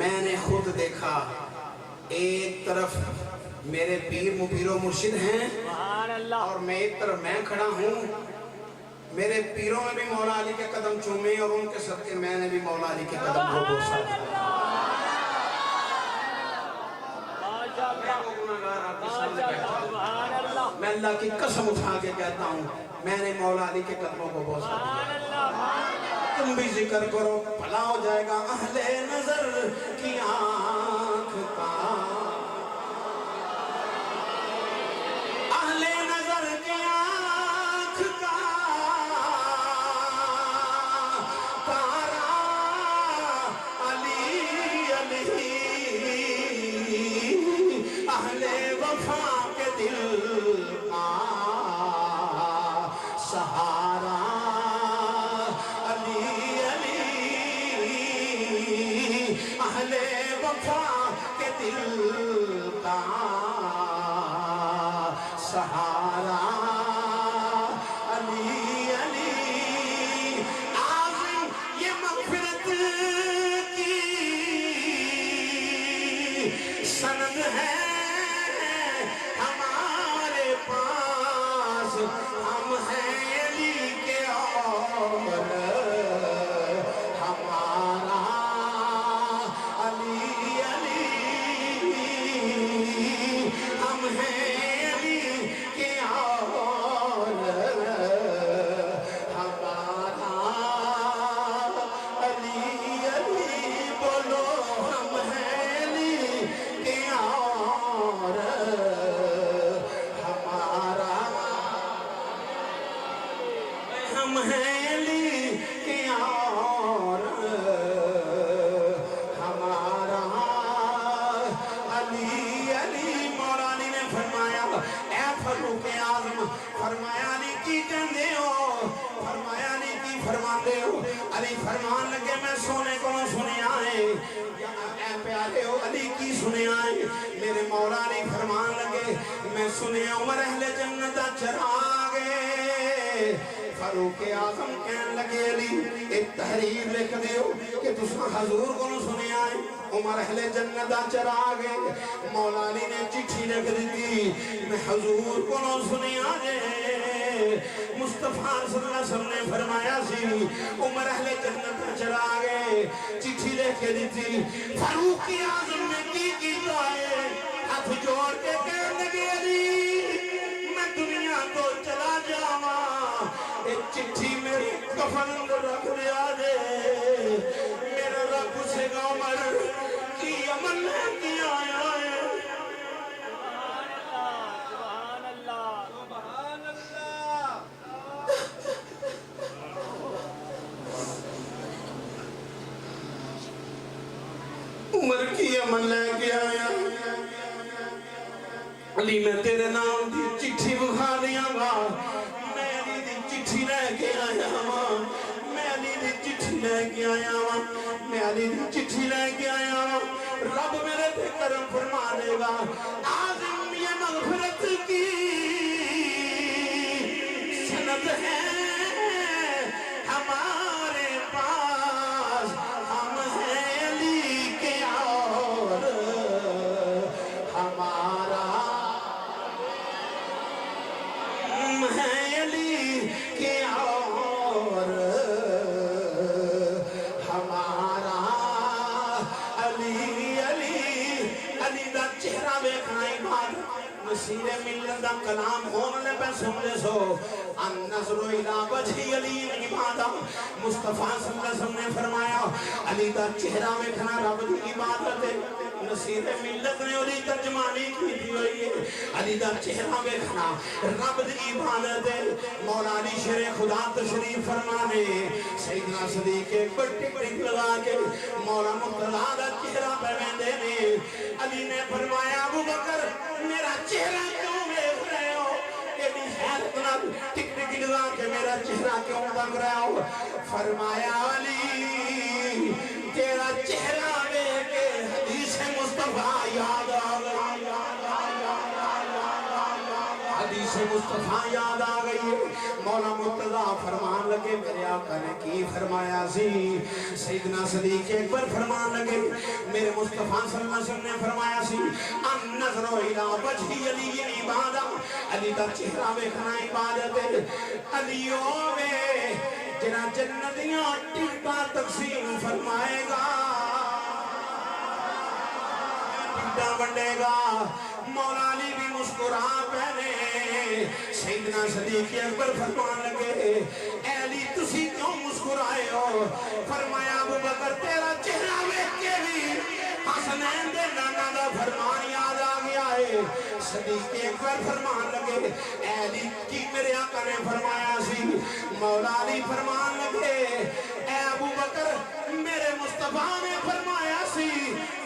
میں نے خود دیکھا ایک طرف میرے پیر و مرشد ہیں اور میں ایک طرف میں کھڑا ہوں. میرے پیروں میں بھی مولا علی کے قدم چومے اور ان کے صدقے میں نے بھی مولا علی کے قدم کو بوسا. میں اللہ کی قسم اٹھا کے کہتا ہوں میں نے مولا علی کے قدموں کو بوسا. تم بھی ذکر کرو بھلا ہو جائے گا. اہل نظر کی آنکھ کا، اہل نظر کی آنکھ کا تارا علی علی، اہل وفا کے دل کا سہارا ہیں علی کے اور ہمارا علی علی۔ مولانا نے فرمایا اے فاروق اعظم، فرمایا علی کی کہندے ہو؟ فرمایا علی کی فرماندے ہو؟ علی فرمان لگے میں سونے کو سنیا ہے۔ اے پیارے ہو علی کی سنیا ہے؟ میرے مولا علی فرمان لگے میں سنیا عمر اہل جنت چراغ ہے۔ فاروق اعظم کہن لگے علی ایک تحریر لکھ دیو کہ تساں حضور کو سنیا ہے عمر اہل جنت چراغ ہے۔ مولا علی نے چٹھی لکھ دی میں حضور کو سنیا ہے۔ مصطفیٰ صلی اللہ علیہ وسلم نے فرمایا سی عمر اہل جنت چراغ ہے، چٹھی لکھ کے دیتی۔ فاروق اعظم نے کی کیتا ہے؟ ہاتھ جوڑ کے کہنے لگے علی میں دنیا تو چلا جاواں، ایک چٹھی میری کفن کو رکھ دیا دے، میرا رب سے گا عمر کی عمل لے کے آیا ہے۔ سبحان اللہ سبحان اللہ۔ عمر کی عمل لے کے آیا علی میں تیرے نام دی چٹھی بخا دیا گا، میں علی دی چٹھی لے کے آیا ہاں، میں علی دی چٹھی لے کے آیا ہاں، میں علی دی چٹھی لے کے آیا ہاں۔ رب میرے پہ کرم فرما دے گا۔ عظیم یہ مغفرت کی سند ہے ہمارے پاس، ہم ہیں علی کے اور ہمارا ہم ہیں علی کے اور ہمارا علی علی علی دا چہرہ ویکھنا عبادت مسیر ملت دا کلام ہونے پہ سمجھے سو النظر الى وجہ علی عبادت۔ مصطفیٰ صلی اللہ علیہ وسلم نے فرمایا علی دا چہرہ ویکھنا رب دی عبادت ہے۔ نصیر ملت نے علی ترجمانی کی تھی ہوئی ہے علی دا چہرہ ویکھنا رب دی عبادت ہے۔ مولا علی شیر خدا تشریف فرمانے سیدنا صدیق ایک بڑی ٹک لگا کے مولا مقتدیٰ دا چہرہ پہ ویندے نے۔ علی نے فرمایا ابو بکر میرا چہرہ کیوں ویکھ رہے ہو؟ ایڈی حیرت نال ٹک ٹک لگا کے میرا چہرہ کیوں تک رہے ہو؟ فرمایا علی تیرا چہرہ ویکھ کے حدیث مصطفیٰ یاد آ گئی، حدیث مصطفیٰ یاد آ گئی۔ مولا مقتدیٰ فرمان لگے میرے آقا نے کی فرمایا سی؟ سیدنا صدیق اکبر فرمان لگے میرے مصطفیٰ صلی اللہ علیہ وسلم نے فرمایا سی النظر الى وجہ علی عبادت، علی دا چہرہ ویکھنا عبادت ہے۔ علی ہوے جنہ جنتیاں ٹکٹاں تقسیم فرمائے گا، ٹکٹاں بنڈے گا۔ مولا علی بھی مسکرا پہنے سیدنا صدیق اکبر فرمان لگے اے علی تسی کیوں مسکرائے ہو؟ فرمایا ابو بکر تیرا چہرہ ویکھ کے بھی حسنین دے نانا دا فرمان یاد آ گیا ہے۔ صدیق اکبر فرمان لگے اے علی کی میرے آقا نے فرمایا سی؟ مولا علی فرمان لگے اے ابو بکر میرے مصطفیٰ نے فرمایا سی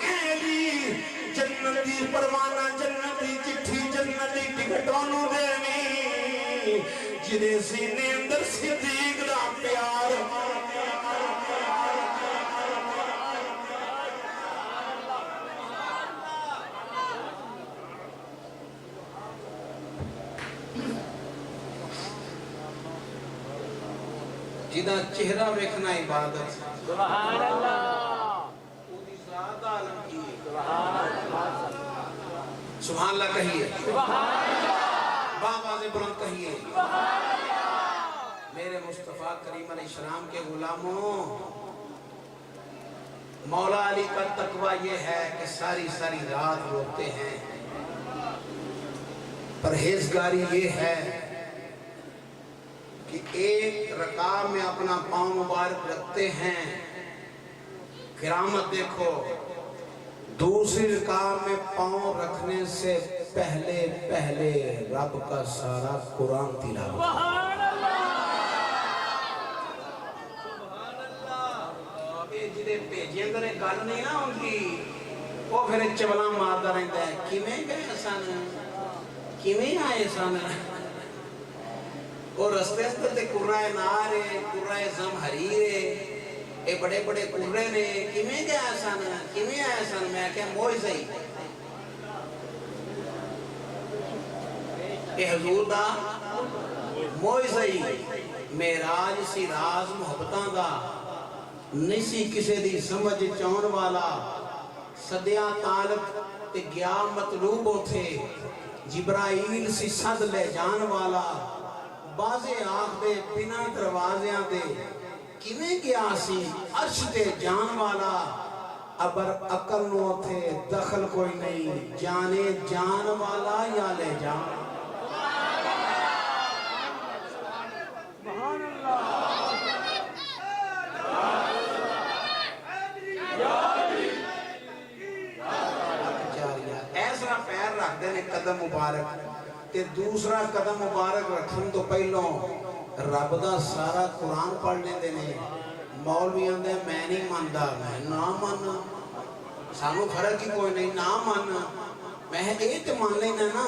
اے علی جنتی پروانہ جنتی چٹھی جنتی ٹکٹوں دینی جنہیں سینے اندر صدیق دا پیار جدا چہرہ ویکھنا عبادت سبحان اللہ سبحان اللہ کہیے، سبحان اللہ بابا سے بلند کہیے، سبحان اللہ۔ میرے مصطفیٰ کریم علیہ السلام کے غلاموں، مولا علی کا تقوی یہ ہے کہ ساری ساری رات روتے ہیں، پرہیزگاری یہ ہے کہ ایک رکعت میں اپنا پاؤں مبارک رکھتے ہیں، کرامت دیکھو، دوسری رکعت میں پاؤں رکھنے سے پہلے رب کا سارا قرآن تلاوت، سبحان اللہ بھیجے اندر گل نہیں نہ ہوندی وہ پھر چبلا مارتا رہتا ہے کیویں گئے سن کیویں آئے سن وہ رستے تے قرائے نار ہے قرائے زمہریر ہے اے بڑے بڑے قرے نے کیویں گئے سن کیویں آئے سن میں کہ موعظہ ہی اے حضور دا موعظہ ہی معراج سی راز محبتاں دا نہیں سی کسے دی سمجھ چون والا صدیاں طالب تے گیا مطلوب ہوتے جبرائیل سی صد لے جان والا بازے آنکھ دے بنا دروازیاں دے کیویں گیا سی عرش تے جان والا ابر عقل نو تھے دخل کوئی نہیں جانے جان والا یا لے جان ایسا پیر رکھ دینے قدم مبارک تے دوسرا قدم مبارک رکھن تو پہلوں رب دا سارا قرآن پڑھنے دینے مولوی آندے میں نہیں ماندا میں نہ ماننا سانو فرق ہی کوئی نہیں نہ ماننا میں ایک مان لینا نا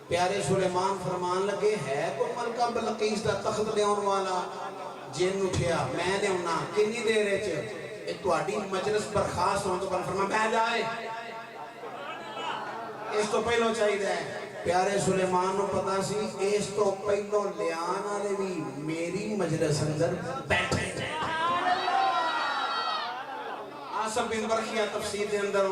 پیارے سلیمان فرمان لگے ہے کوئی ملکہ بلقیس دا تخت لیون والا جن اٹھیا میں نے انہا کنی دیرے چھے ایک تو آڈی مجلس برخاست ہوں تو فرمان بہ جائے اس تو پہلو چاہی دے پیارے سلیمان نو پتا سی اس تو پہلو لیانا لے بھی میری مجلس اندر بیٹھے جائے آسف بن برخیہ تفسیر دے اندر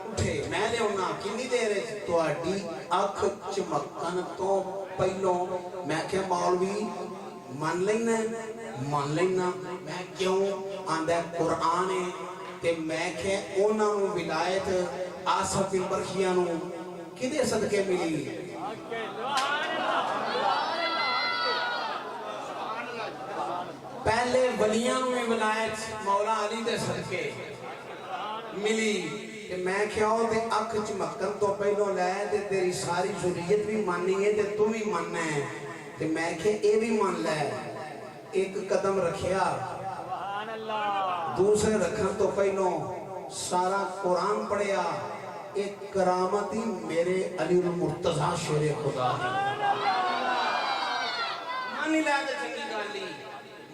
اٹھے میں نے انہا کنی دے رہے تو آڈی اکھ چمکن تو پہلو میں کہ مولوی مان لینا میں کیوں آندھے قرآن ہے تے میں کہ اونا نو ولایت آسف بن برخیہ نو کدے صدقے ملی پہلے ولیاں میں ولایت مولا علی دے صدقے ملی کہ میں کیا تے اکھ چمکن تو پہلو لائے تے تیری ساری ذریت بھی مانی ہے تے تو بھی ماننا ہے تے میں کہ اے بھی مان لائے ایک قدم رکھیا دوسرے رکھن تو پہلو سارا قرآن پڑھیا ایک کرامتی میرے علی المرتضی شیر خدا مانی لاتے چنگی گالی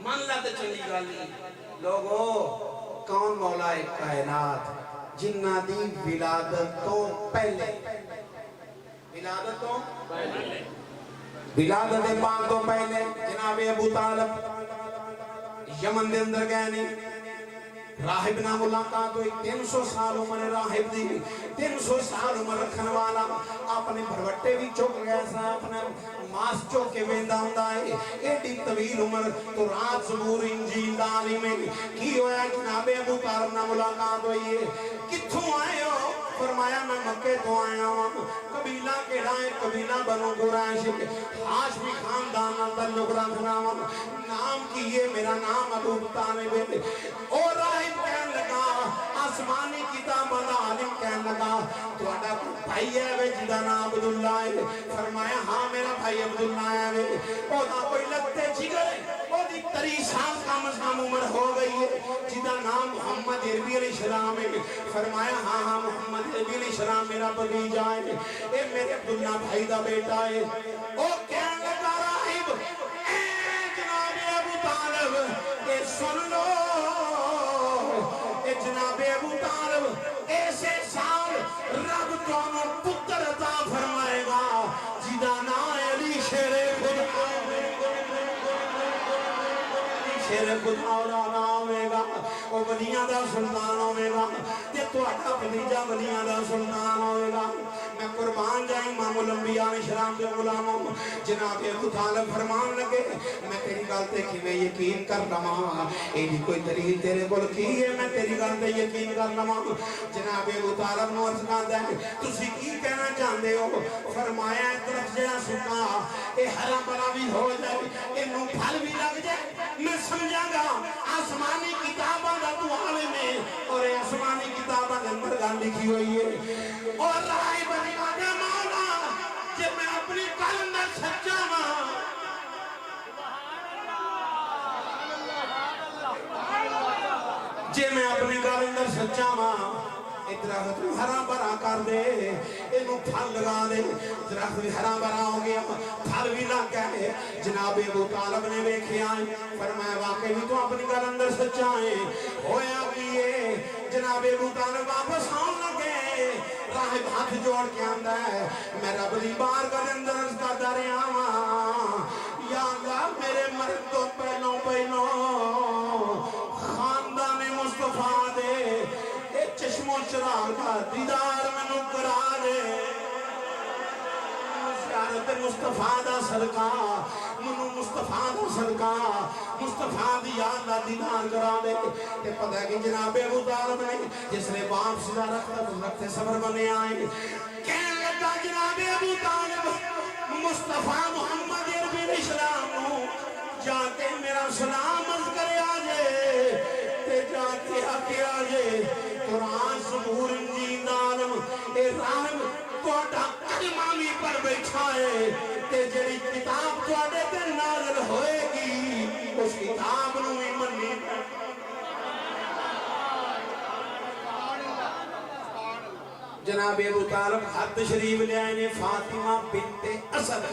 مان لاتے چنگی گالی لوگو کون مولا کائنات جنہ دی ولادت تو پہلے ولادت پاک تو پہلے جناب ابو طالب یمن دے اندر گئے نہیں راہب نہ ملاقات ہوئی 300 سال عمر راہب دی 300 سال عمر رکھن والا اپنے بھروٹے بھی چوک گیا سا اپنے ماس چوک کے ویندہ ہوں دائے ایڈی طویل عمر تو رات زبور انجیل دالی میں کی ہویا جناب ابو طالب نہ ملاقات ہوئی ہے کتھوں آئے ہو فرمایا میں مکہ تو آیا ہوں قبیلہ کے رائے قبیلہ بنو قرائش ہاشمی خاندان تعلق رکھنا ہوں نام کیے میرا نام ابو طالب ہے اور راہب کہنے لگا آسمانی کتاب عالم کہنے لگا تو اڈا بھائی ہے وے جدا نام عبداللہ ہے فرمایا ہاں میرا بھائی عبداللہ ہے وے او نہ کوئی لگتے جگر او دی 30 سال کم از کم عمر ہو گئی ہے جدا نام محمد عربی علیہ السلام ہے فرمایا ہاں ہاں محمد عربی علیہ السلام میرا بھتیجا ہے اے میرے عبداللہ بھائی دا بیٹا ہے او کہنے لگا راہب اے جناب ابو طالب اے سن لو اے جناب ابو طالب ایسے سال رب تانوں پتر عطا فرمائے گا جدا نا علی شیر خدا اور آنا ہوئے گا وہ ولیاں دا سلطان ہوئے گا تے تو اٹھا بھتیجا ولیاں دا سلطان ہوئے گا میں قربان جائیں امام الانبیاء علیہ السلام کے غلاموں جناب ابو طالب فرمان لگے میں تیری گالتے کی میں یقین کر لما اے بھی کوئی دلیل تیرے بول کی ہے میں تیری گالتے یقین کر لما جناب ابو طالب نو عرض کر دے تسی کی کہنا چاہندے ہو فرمایا ایک طرف جہاں سکا اے ہرا بلا بھی ہو جائے اے نو پھل بھی لگ جائے میں سمجھا گا آسمانی کتاباں دا تو عالم ہے اور آسمانی کتاباں دے اندر گل لکھی ہوئی ہے اور رائے بنی آگے مولا جب میں اپنی قلم میں سچا ماں جے میں اپنے گھر اندر سچا ماں درخت بھی ہرا بھرا کر دے اینو پھل لگا دے درخت بھی ہرا بھرا ہو گیا پھل بھی لگ گئے جناب ابو طالب نے دیکھا فرمایا واقعی تو اپنے گھر اندر سچا ہے ہویا بھی ہے جناب ابو طالب واپس آن لگے راہب ہاتھ جوڑ کے آندہ ہے میں رب دی بارگاہ اندر عرض کرتا رہا ہوں یا اللہ میرے مرد تو پہلوں خاندان مصطفیٰ دے اے چشم و چراغ کا دیدار منو کرا دے زیارت مصطفیٰ دا صدقہ منو مصطفیٰ دا صدقہ مصطفیٰ دی یاد دا دیدار کرا دے تے پتہ ہے کہ جناب ابو طالب نے جس نے باپ سیدھا رکھتے صبر بنے آئے کہنے لگا جناب ابو طالب مصطفیٰ محمد عربی اسلام جا کے میرا سلام عرض کرے آجے تے جا کے آکے آجے قرآن زبور انجیل عالم اے راہب توڑا کلمامی پر بیٹھا ہے تے جڑی کتاب توڑے تے نازل ہوئے گی اس کتاب نو ہی منی جناب ابو طالب خط شریف لے آئے نے فاطمہ بنت اسد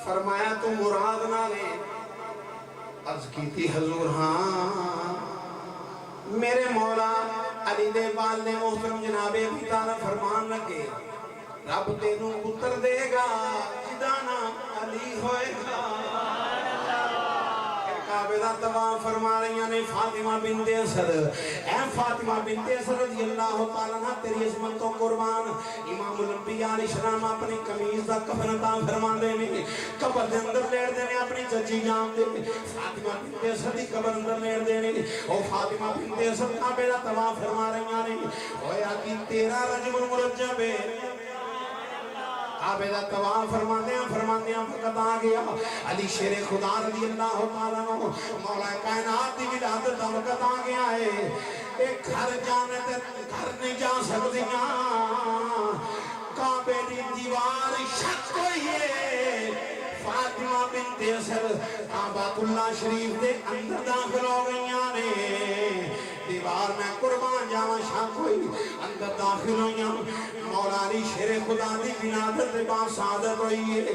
فرمایا تو مراد نہ لے عرض کی تھی حضور ہاں میرے مولا علی دے والد محترم جناب ابو طالب فرمان لگے رب تینوں پتر دے گا جدانا علی ہوئے گا کعبہ دا طواف فرما رہی ہیں فاطمہ بنت اسد اے فاطمہ بنت اسد رضی اللہ تعالیٰ عنہ تیری عظمتوں قربان امام الانبیاء علیہ السلام اپنی قمیض دا کفن عطا فرما دے نے قبر دے اندر لیٹ دے نے اپنی چچی جان دے فاطمہ بنت اسد دی قبر اندر لیٹ دے نے او فاطمہ بنت اسد کعبہ دا طواف فرما رہی ہیں ہویا کہ تیرا رجب المرجب کعبہ دا طواف فرماندیاں وقت آ گیا علی شیر خدا رضی اللہ تعالیٰ عنہ مولا کائنات دی ولادت دا وقت آ گیا ہے ایک گھر جانے تے گھر نہیں جا سکدیاں کعبے دی دیوار شک ہوئی ہے فاطمہ بنت اسد کعبۃ اللہ شریف دے اندر داخل ہو گئیاں نے دیوار میں قربان جاواں شک ہوئی اندر داخل ہوئیاں مولا علی شیر خدا دی ولادت با سعادت ہوئی ہے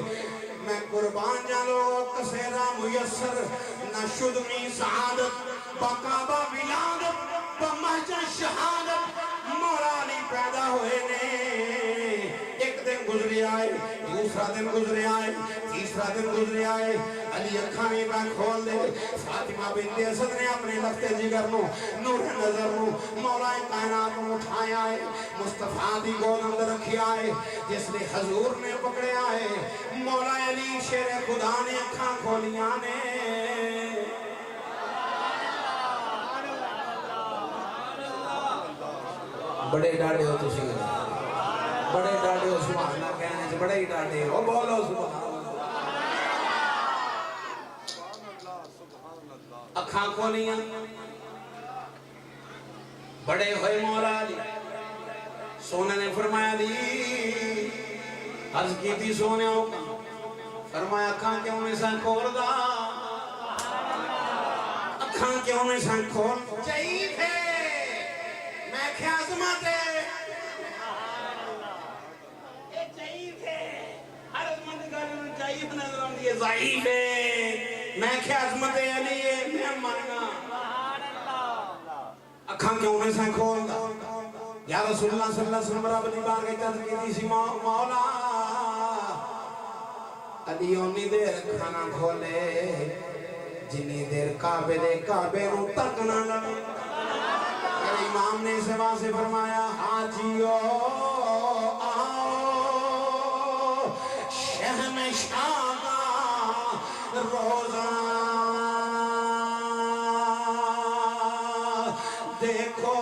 میں قربان جانو کسیرا میسر نہ شدنی سعادت بقابہ ولادت بمحجر شہادت مولا علی پیدا ہوئے نے ایک دن گزرے آئے دوسرا دن گزرے آئے تیسرا دن گزرے آئے علی اکھانے میں کھول دے فاطمہ بنت اسد نے اپنے لفتے جگر نو نور نظر نو مولا کائنات نو اٹھایا ہے مصطفیٰ دی گود اندر رکھی آئے جس نے حضور نے پکڑے آئے مولا علی شیر خدا نے اکھاں کھولیاں نے بڑے ڈاڑے ہو تسی بڑے ڈاڑے ہو سبحان اللہ کہنے سے بڑے ہی ڈاڑے ہو بولو سبحان اللہ اکھاں کھولیاں بڑے ہوئے مولا علی سونے نے فرمایا دی عرض کی تھی سونے ہو فرمایا اکھاں کیوں نہیں سن کھول دا اکھاں کیوں نہیں سن کھول چاہیے تھے میں کیا عظمت ہے ضعیف ہے میں کیا عظمت علی ہے میں مانگا اکھاں کیوں میں سے کھول دا یا رسول اللہ صلی اللہ علیہ وسلم رب دی بار گئی تذکیر دیسی مولا علی اونی دیر کھانا کھولے جنی دیر کعبے دے کعبے نو تک نہ لگے میرے امام نے اس سے فرمایا حاجیو آؤ شہنشاہ روزہ دیکھو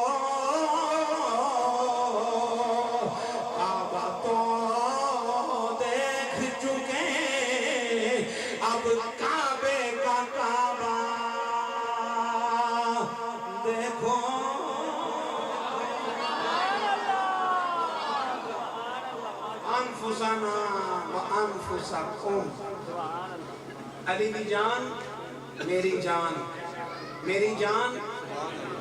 کعبہ تو دیکھ چکے اب کعبے کا کعبہ دیکھو انفسنا و انفسکم علی دی جان میری جان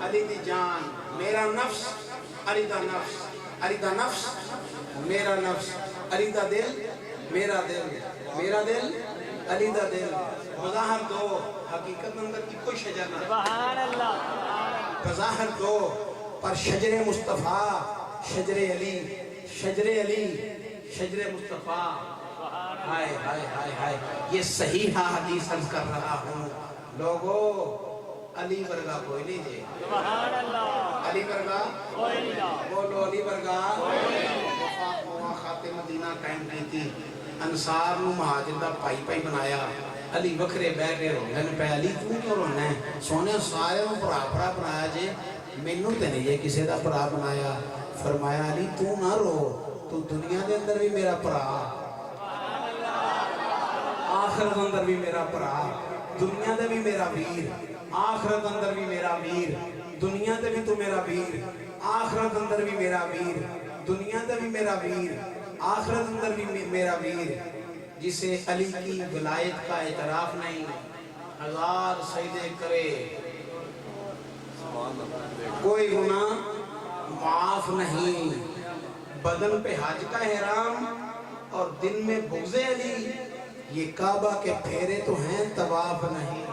علی دی جان میرا نفس علی دا نفس میرا نفس علی دا دل میرا دل علی دا دل بظاہر دو حقیقت اندر کی کوئی شجر نہ سبحان اللہ بظاہر دو پر شجر مصطفیٰ شجر علی شجر مصطفیٰ ہائے ہائے ہائے ہائے یہ صحیحہ حدیث عرض کر رہا ہوں لوگو علی ورگا کوئی نہیں جے سبحان اللہ علی ورگا کوئی نہ بولو علی ورگا وفاق ہوا خاتم مدینہ قائم کی تھی انصار نو مہاجر دا پائی بنایا علی وکھرے بیٹھے رو گئے پہ علی کیوں رونا ہے سونے سارے میں برا بنایا جے مینوں تے نہیں جے کسے دا برا بنایا فرمایا علی تو نہ رو تو دنیا دے اندر بھی میرا برا آخرت اندر بھی میرا برا دنیا دے بھی میرا ویر آخرت اندر بھی میرا ویر دنیا دے بھی تو میرا ویر آخرت اندر بھی میرا ویر دنیا دے بھی میرا ویر آخرت اندر بھی میرا ویر جسے علی کی ولایت کا اعتراف نہیں ہزار سجدے کرے کوئی گناہ معاف نہیں بدن پہ حج کا احرام اور دن میں بغض علی یہ کعبہ کے پھیرے تو ہیں طواف نہیں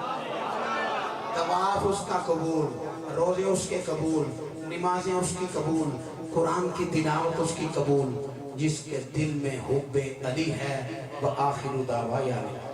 طواف اس کا قبول روزے اس کے قبول نمازیں اس کی قبول قرآن کی تلاوت اس کی قبول جس کے دل میں حب علی ہے وآخر دعوانا